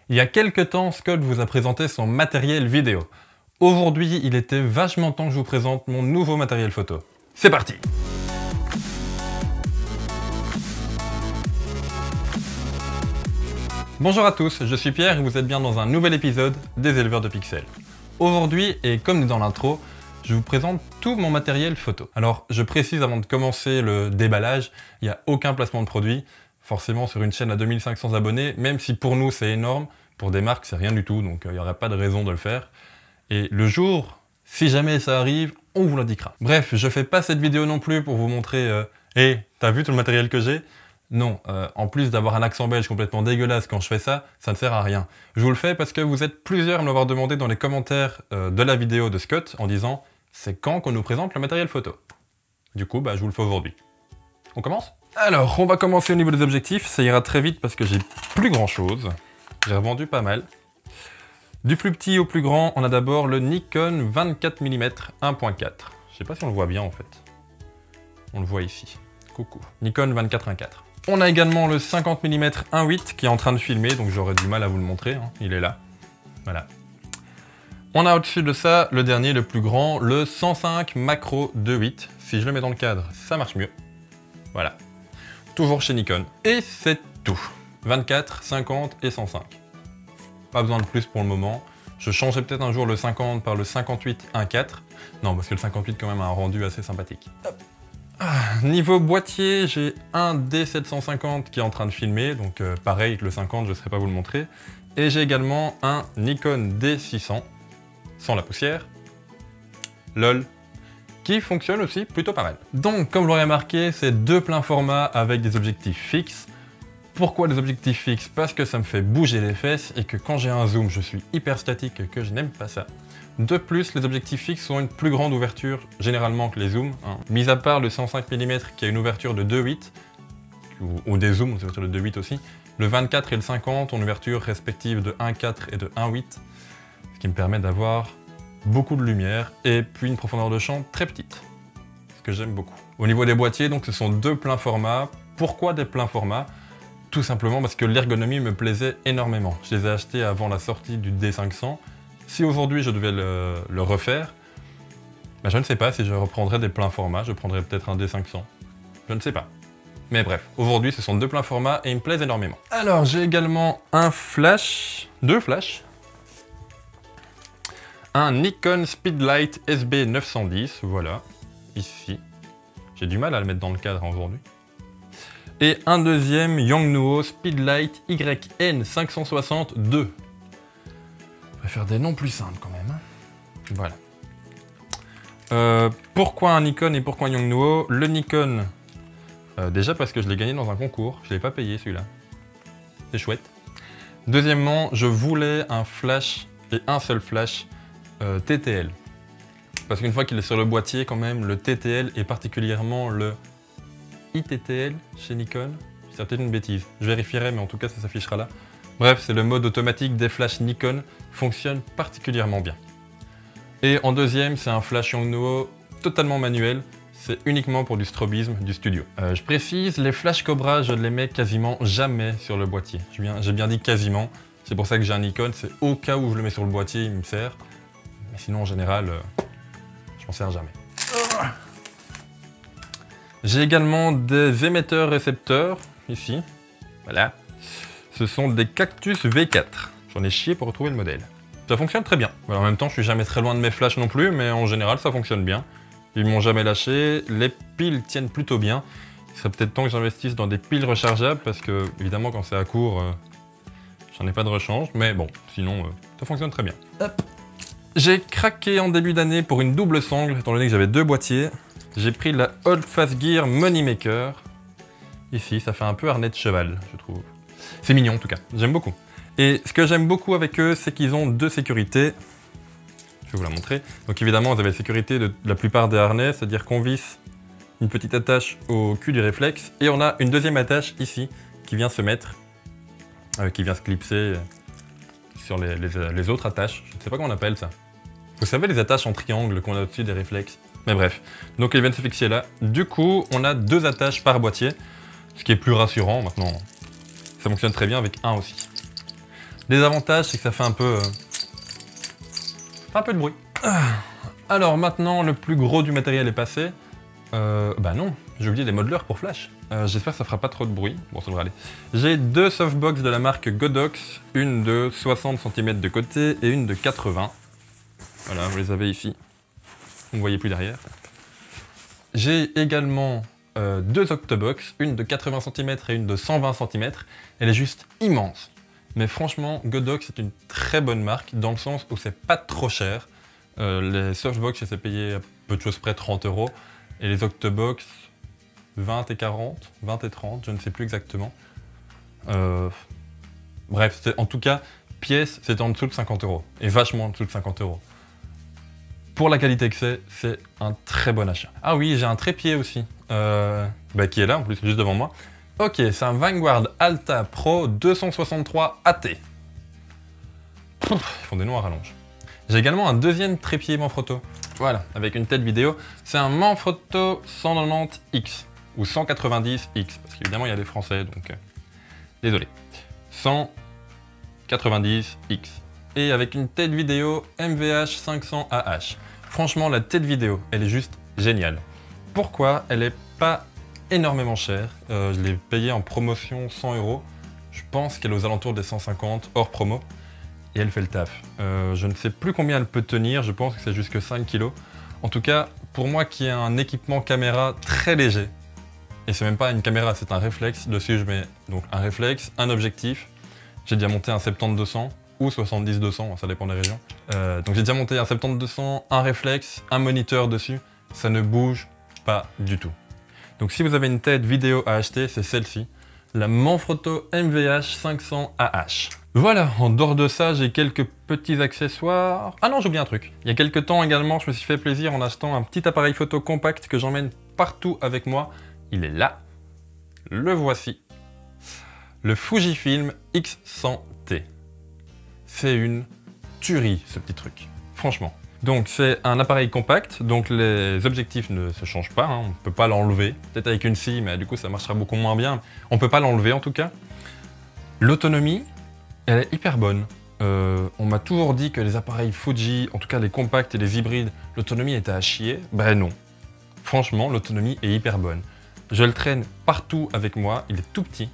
Il y a quelques temps, Scott vous a présenté son matériel vidéo. Aujourd'hui, il était vachement temps que je vous présente mon nouveau matériel photo. C'est parti! Bonjour à tous, je suis Pierre et vous êtes bien dans un nouvel épisode des éleveurs de pixels. Aujourd'hui, et comme dans l'intro, je vous présente tout mon matériel photo. Alors, je précise avant de commencer le déballage, il n'y a aucun placement de produit. Forcément, sur une chaîne à 2500 abonnés, même si pour nous c'est énorme, pour des marques c'est rien du tout, donc il n'y aurait pas de raison de le faire. Et le jour, si jamais ça arrive, on vous l'indiquera. Bref, je fais pas cette vidéo non plus pour vous montrer hey, t'as vu tout le matériel que j'ai? Non, en plus d'avoir un accent belge complètement dégueulasse quand je fais ça, ça ne sert à rien. Je vous le fais parce que vous êtes plusieurs à m'avoir demandé dans les commentaires de la vidéo de Scott en disant c'est quand qu'on nous présente le matériel photo. Du coup, je vous le fais aujourd'hui. On commence? Alors, on va commencer au niveau des objectifs, ça ira très vite parce que j'ai plus grand chose. J'ai revendu pas mal. Du plus petit au plus grand, on a d'abord le Nikon 24 mm 1.4. Je sais pas si on le voit bien en fait. On le voit ici. Coucou. Nikon 24 1.4. On a également le 50 mm 1.8 qui est en train de filmer, donc j'aurais du mal à vous le montrer, hein. Il est là. Voilà. On a au-dessus de ça le dernier, le plus grand, le 105 Macro 2.8. Si je le mets dans le cadre, ça marche mieux. Voilà. Toujours chez Nikon. Et c'est tout. 24, 50 et 105. Pas besoin de plus pour le moment. Je changerai peut-être un jour le 50 par le 58 1.4. Non, parce que le 58 quand même a un rendu assez sympathique. Niveau boîtier, j'ai un D750 qui est en train de filmer. Donc pareil que le 50, je ne saurais pas vous le montrer. Et j'ai également un Nikon D600, sans la poussière. LOL. Qui fonctionne aussi plutôt pas mal. Donc, comme vous l'aurez remarqué, c'est deux pleins formats avec des objectifs fixes. Pourquoi des objectifs fixes? Parce que ça me fait bouger les fesses et que quand j'ai un zoom, je suis hyper statique et que je n'aime pas ça. De plus, les objectifs fixes ont une plus grande ouverture généralement que les zooms. Mis à part le 105 mm qui a une ouverture de 2.8, ou des zooms, une ouverture de 2.8 aussi, le 24 et le 50 ont une ouverture respective de 1.4 et de 1.8, ce qui me permet d'avoir beaucoup de lumière et puis une profondeur de champ très petite, ce que j'aime beaucoup. Au niveau des boîtiers, donc ce sont deux pleins formats. Pourquoi des pleins formats? Tout simplement parce que l'ergonomie me plaisait énormément. Je les ai achetés avant la sortie du D500. Si aujourd'hui je devais le refaire, je ne sais pas si je reprendrais des pleins formats, je prendrais peut-être un D500. Je ne sais pas. Mais bref, aujourd'hui ce sont deux pleins formats et ils me plaisent énormément. Alors j'ai également un flash, deux flashs. Un Nikon Speedlight SB910, voilà, ici. J'ai du mal à le mettre dans le cadre aujourd'hui. Et un deuxième Yongnuo Speedlight YN560-2. Je préfère des noms plus simples quand même. Voilà. Pourquoi un Nikon et pourquoi un Yongnuo? Le Nikon, déjà parce que je l'ai gagné dans un concours, je ne l'ai pas payé celui-là. C'est chouette. Deuxièmement, je voulais un flash et un seul flash TTL. Parce qu'une fois qu'il est sur le boîtier, quand même, le TTL et particulièrement le ITTL chez Nikon, c'est peut-être une bêtise, je vérifierai, mais en tout cas ça s'affichera là. Bref, c'est le mode automatique des flashs Nikon, fonctionne particulièrement bien. Et en deuxième, c'est un flash Yongnuo totalement manuel, c'est uniquement pour du strobisme du studio. Je précise, les flash Cobra, je ne les mets quasiment jamais sur le boîtier. J'ai bien dit quasiment, c'est pour ça que j'ai un Nikon, c'est au cas où je le mets sur le boîtier, il me sert. Mais sinon, en général, je m'en sers jamais. J'ai également des émetteurs-récepteurs, ici. Voilà. Ce sont des Cactus V4. J'en ai chié pour retrouver le modèle. Ça fonctionne très bien. Alors, en même temps, je suis jamais très loin de mes flashs non plus, mais en général, ça fonctionne bien. Ils m'ont jamais lâché. Les piles tiennent plutôt bien. Il serait peut-être temps que j'investisse dans des piles rechargeables, parce que, évidemment, quand c'est à court, j'en ai pas de rechange. Mais bon, sinon, ça fonctionne très bien. Hop. J'ai craqué en début d'année pour une double sangle, étant donné que j'avais deux boîtiers. J'ai pris la Old Fast Gear Moneymaker. Ici, ça fait un peu harnais de cheval, je trouve. C'est mignon en tout cas, j'aime beaucoup. Et ce que j'aime beaucoup avec eux, c'est qu'ils ont deux sécurités. Je vais vous la montrer. Donc évidemment, vous avez la sécurité de la plupart des harnais, c'est-à-dire qu'on visse une petite attache au cul du réflexe. Et on a une deuxième attache ici, qui vient se mettre, qui vient se clipser sur les autres attaches. Je ne sais pas comment on appelle ça. Vous savez les attaches en triangle qu'on a au-dessus des réflexes? Mais bref, donc elles viennent se fixer là. Du coup, on a deux attaches par boîtier, ce qui est plus rassurant maintenant. Ça fonctionne très bien avec un aussi. Les avantages, c'est que ça fait un peu de bruit. Alors maintenant, le plus gros du matériel est passé. Bah non, j'ai oublié les modeleurs pour flash. J'espère que ça fera pas trop de bruit. Bon, ça devrait aller. J'ai deux softbox de la marque Godox, une de 60 cm de côté et une de 80. Voilà, vous les avez ici. Vous ne voyez plus derrière. J'ai également deux Octobox, une de 80 cm et une de 120 cm. Elle est juste immense. Mais franchement, Godox est une très bonne marque dans le sens où c'est pas trop cher. Les softbox, je les ai payés à peu de choses près 30 €. Et les Octobox, 20 et 40, 20 et 30, je ne sais plus exactement. Bref, en tout cas, pièce, c'était en dessous de 50 €. Et vachement en dessous de 50 €. Pour la qualité que c'est un très bon achat. Ah oui, j'ai un trépied aussi, qui est là en plus, juste devant moi. Ok, c'est un Vanguard Alta Pro 263 AT. Ils font des noms à rallonge. J'ai également un deuxième trépied Manfrotto. Voilà, avec une tête vidéo. C'est un Manfrotto 190X ou 190X, parce qu'évidemment il y a des Français, donc désolé. 190X. Et avec une tête vidéo MVH 500AH. Franchement, la tête vidéo, elle est juste géniale. Pourquoi? Elle est pas énormément chère. Je l'ai payée en promotion 100 €. Je pense qu'elle est aux alentours des 150 hors promo. Et elle fait le taf. Je ne sais plus combien elle peut tenir, je pense que c'est jusque 5 kg. En tout cas, pour moi qui ai un équipement caméra très léger, et c'est même pas une caméra, c'est un réflexe, dessus je mets donc un réflexe, un objectif, j'ai déjà monté un 70-200 ou 70-200, ça dépend des régions. Donc j'ai déjà monté un 70-200, un réflexe, un moniteur dessus, ça ne bouge pas du tout. Donc si vous avez une tête vidéo à acheter, c'est celle-ci, la Manfrotto MVH 500AH. Voilà, en dehors de ça, j'ai quelques petits accessoires. Ah non, j'ai oublié un truc. Il y a quelques temps également, je me suis fait plaisir en achetant un petit appareil photo compact que j'emmène partout avec moi. Il est là. Le voici. Le Fujifilm X100T. C'est une tuerie, ce petit truc. Franchement. Donc c'est un appareil compact, donc les objectifs ne se changent pas, hein. On ne peut pas l'enlever. Peut-être avec une scie, mais du coup ça marchera beaucoup moins bien. On ne peut pas l'enlever en tout cas. L'autonomie, elle est hyper bonne. On m'a toujours dit que les appareils Fuji, en tout cas les compacts et les hybrides, l'autonomie était à chier. Ben non. Franchement, l'autonomie est hyper bonne. Je le traîne partout avec moi, il est tout petit.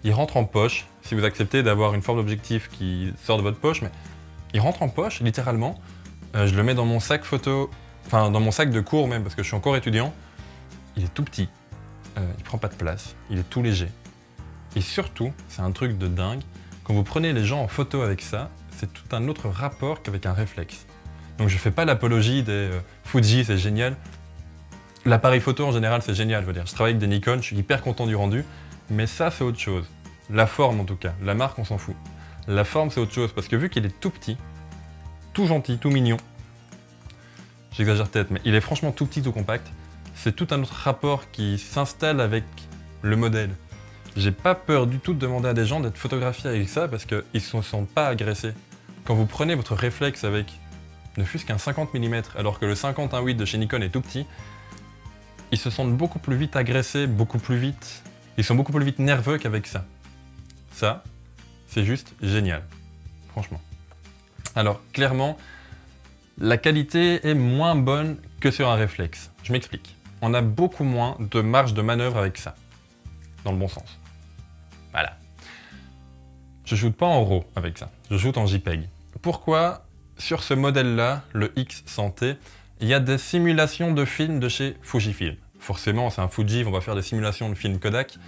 Il rentre en poche, si vous acceptez d'avoir une forme d'objectif qui sort de votre poche, mais il rentre en poche, littéralement. Je le mets dans mon sac photo, enfin dans mon sac de cours même, parce que je suis encore étudiant. Il est tout petit, il prend pas de place, il est tout léger. Et surtout, c'est un truc de dingue, quand vous prenez les gens en photo avec ça, c'est tout un autre rapport qu'avec un réflexe. Donc je fais pas l'apologie des Fuji, c'est génial. L'appareil photo en général, c'est génial, je veux dire. Je travaille avec des Nikon, je suis hyper content du rendu, mais ça c'est autre chose. La forme en tout cas, la marque on s'en fout. La forme c'est autre chose, parce que vu qu'il est tout petit, tout gentil, tout mignon, j'exagère peut-être, mais il est franchement tout petit, tout compact, c'est tout un autre rapport qui s'installe avec le modèle. J'ai pas peur du tout de demander à des gens d'être photographiés avec ça parce qu'ils ne se sentent pas agressés. Quand vous prenez votre réflexe avec ne fût-ce qu'un 50 mm, alors que le 50-1.8 de chez Nikon est tout petit, ils se sentent beaucoup plus vite agressés, beaucoup plus vite. Ils sont beaucoup plus vite nerveux qu'avec ça. Ça, c'est juste génial. Franchement. Alors, clairement, la qualité est moins bonne que sur un réflexe. Je m'explique. On a beaucoup moins de marge de manœuvre avec ça. Dans le bon sens. Voilà. Je shoote pas en RAW avec ça. Je shoote en JPEG. Pourquoi, sur ce modèle-là, le X100T, il y a des simulations de films de chez Fujifilm. Forcément, c'est un Fuji, on va faire des simulations de films Kodak.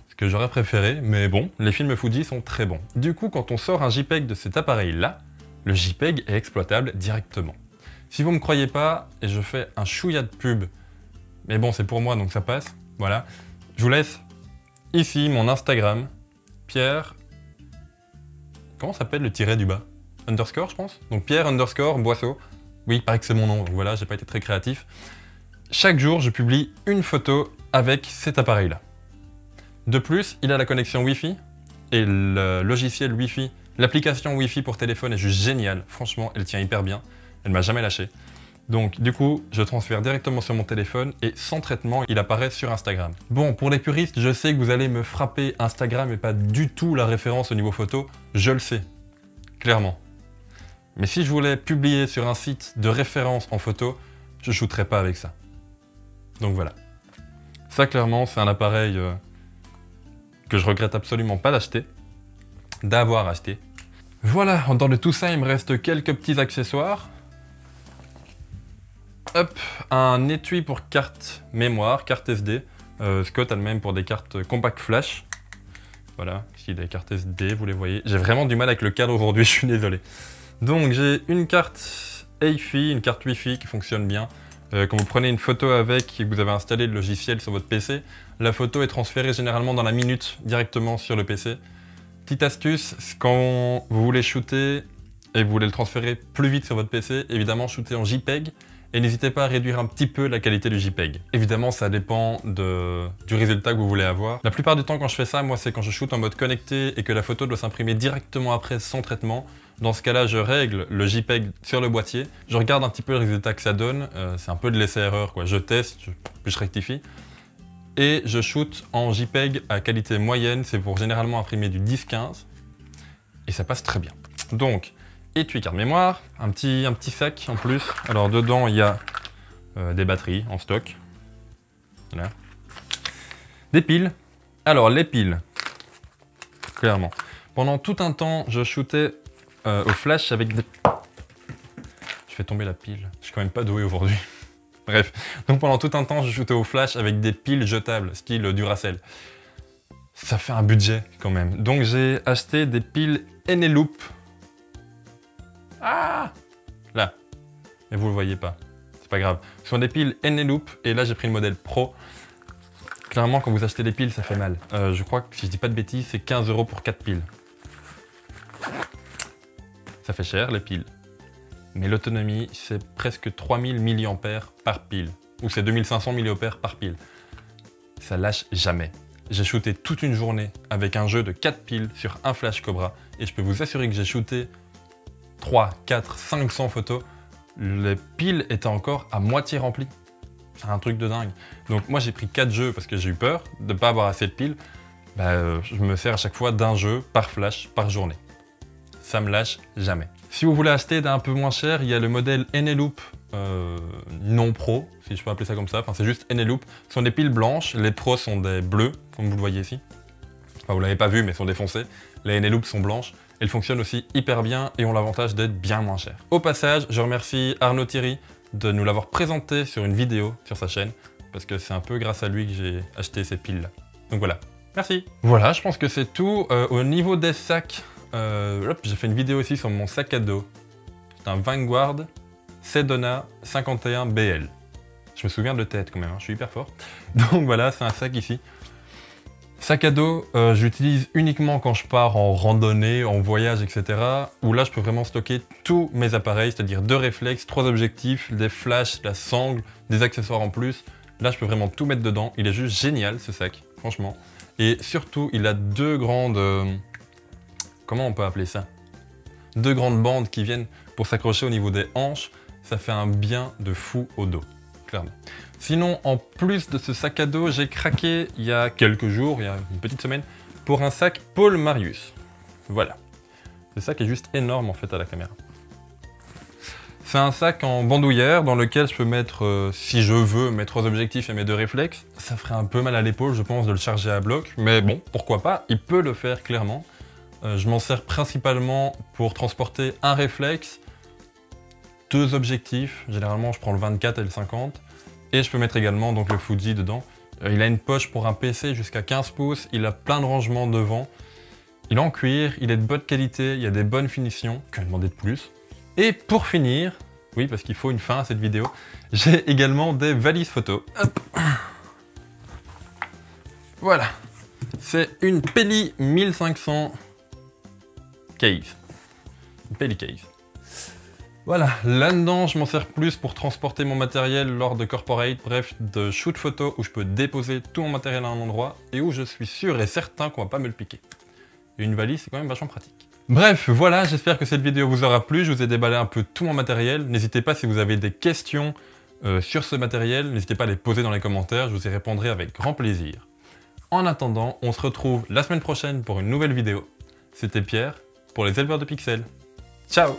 Ce que j'aurais préféré, mais bon, les films Fuji sont très bons. Du coup, quand on sort un JPEG de cet appareil-là, le JPEG est exploitable directement. Si vous ne me croyez pas, et je fais un chouïa de pub, mais bon, c'est pour moi, donc ça passe, voilà. Je vous laisse ici mon Instagram, Pierre... Comment s'appelle le tiret du bas? Underscore, je pense? Donc Pierre underscore Boisseau. Oui, il paraît que c'est mon nom, donc voilà, j'ai pas été très créatif. Chaque jour, je publie une photo avec cet appareil-là. De plus, il a la connexion Wi-Fi, et le logiciel Wi-Fi, l'application Wi-Fi pour téléphone est juste géniale. Franchement, elle tient hyper bien. Elle m'a jamais lâché. Donc du coup, je transfère directement sur mon téléphone et sans traitement, il apparaît sur Instagram. Bon, pour les puristes, je sais que vous allez me frapper, Instagram n'est pas du tout la référence au niveau photo, je le sais, clairement. Mais si je voulais publier sur un site de référence en photo, je shooterais pas avec ça. Donc voilà. Ça clairement, c'est un appareil que je regrette absolument pas d'avoir acheté. Voilà, en dehors de tout ça, il me reste quelques petits accessoires. Hop, un étui pour carte mémoire, carte SD. Scott a le même pour des cartes compact flash. Voilà, ici des cartes SD, vous les voyez. J'ai vraiment du mal avec le cadre aujourd'hui, je suis désolé. Donc j'ai une carte HiFi, une carte Wi-Fi qui fonctionne bien. Quand vous prenez une photo avec et que vous avez installé le logiciel sur votre PC, la photo est transférée généralement dans la minute directement sur le PC. Petite astuce, quand vous voulez shooter et vous voulez le transférer plus vite sur votre PC, évidemment shootez en JPEG et n'hésitez pas à réduire un petit peu la qualité du JPEG. Évidemment, ça dépend du résultat que vous voulez avoir. La plupart du temps quand je fais ça, moi c'est quand je shoote en mode connecté et que la photo doit s'imprimer directement après sans traitement. Dans ce cas-là, je règle le JPEG sur le boîtier, je regarde un petit peu le résultat que ça donne, c'est un peu de l'essai-erreur quoi, je teste, puis je rectifie. Et je shoot en JPEG à qualité moyenne, c'est pour généralement imprimer du 10-15 et ça passe très bien. Donc, étui carte mémoire, un petit sac en plus. Alors dedans il y a des batteries en stock. Voilà. Des piles. Alors les piles, clairement. Pendant tout un temps, je shootais au flash avec des... Je fais tomber la pile. Je suis quand même pas doué aujourd'hui. Bref, donc pendant tout un temps, je shootais au flash avec des piles jetables, style Duracell. Ça fait un budget quand même. Donc j'ai acheté des piles Eneloop. Ah, là, mais vous le voyez pas, c'est pas grave. Ce sont des piles Eneloop et là j'ai pris le modèle Pro. Clairement, quand vous achetez des piles, ça fait mal. Je crois que si je dis pas de bêtises, c'est 15 € pour 4 piles. Ça fait cher les piles. Mais l'autonomie, c'est presque 3000 mAh par pile. Ou c'est 2500 mAh par pile. Ça lâche jamais. J'ai shooté toute une journée avec un jeu de 4 piles sur un flash Cobra. Et je peux vous assurer que j'ai shooté 3, 4, 500 photos. Les piles étaient encore à moitié remplies. C'est un truc de dingue. Donc moi j'ai pris 4 jeux parce que j'ai eu peur de ne pas avoir assez de piles. Je me sers à chaque fois d'un jeu par flash par journée. Ça me lâche jamais. Si vous voulez acheter d'un peu moins cher, il y a le modèle Eneloop non pro, si je peux appeler ça comme ça. Enfin, c'est juste Eneloop. Ce sont des piles blanches, les pros sont des bleus, comme vous le voyez ici. Enfin, vous l'avez pas vu, mais elles sont défoncées. Les Eneloop sont blanches. Elles fonctionnent aussi hyper bien et ont l'avantage d'être bien moins chères. Au passage, je remercie Arnaud Thierry de nous l'avoir présenté sur une vidéo sur sa chaîne, parce que c'est un peu grâce à lui que j'ai acheté ces piles-là. Donc voilà, merci. Voilà, je pense que c'est tout. Au niveau des sacs, j'ai fait une vidéo aussi sur mon sac à dos. C'est un Vanguard Sedona 51 BL. Je me souviens de tête quand même, hein, je suis hyper fort. Donc voilà, c'est un sac ici. Sac à dos, j'utilise uniquement quand je pars en randonnée, en voyage, etc. Où là, je peux vraiment stocker tous mes appareils, c'est-à-dire 2 réflexes, 3 objectifs, des flashs, la sangle, des accessoires en plus. Là, je peux vraiment tout mettre dedans. Il est juste génial, ce sac, franchement. Et surtout, il a 2 grandes... comment on peut appeler ça? 2 grandes bandes qui viennent pour s'accrocher au niveau des hanches. Ça fait un bien de fou au dos, clairement. Sinon, en plus de ce sac à dos, j'ai craqué il y a quelques jours, il y a une petite semaine, pour un sac Paul Marius. Voilà. Ce sac est juste énorme en fait à la caméra. C'est un sac en bandoulière dans lequel je peux mettre, si je veux, mes 3 objectifs et mes 2 réflexes. Ça ferait un peu mal à l'épaule, je pense, de le charger à bloc. Mais bon, pourquoi pas, il peut le faire clairement. Je m'en sers principalement pour transporter un réflexe, 2 objectifs. Généralement, je prends le 24 et le 50. Et je peux mettre également donc, le Fuji dedans. Il a une poche pour un PC jusqu'à 15 pouces. Il a plein de rangements devant. Il est en cuir, il est de bonne qualité, il y a des bonnes finitions. Que demander de plus? Et pour finir, oui, parce qu'il faut une fin à cette vidéo, j'ai également des valises photo. Hop. Voilà. C'est une Peli 1500 case. Une Peli case. Voilà, là-dedans, je m'en sers plus pour transporter mon matériel lors de corporate, bref, de shoot photo où je peux déposer tout mon matériel à un endroit et où je suis sûr et certain qu'on va pas me le piquer. Et une valise, c'est quand même vachement pratique. Bref, voilà, j'espère que cette vidéo vous aura plu. Je vous ai déballé un peu tout mon matériel. N'hésitez pas si vous avez des questions sur ce matériel, n'hésitez pas à les poser dans les commentaires, je vous y répondrai avec grand plaisir. En attendant, on se retrouve la semaine prochaine pour une nouvelle vidéo. C'était Pierre, pour les éleveurs de pixels. Ciao!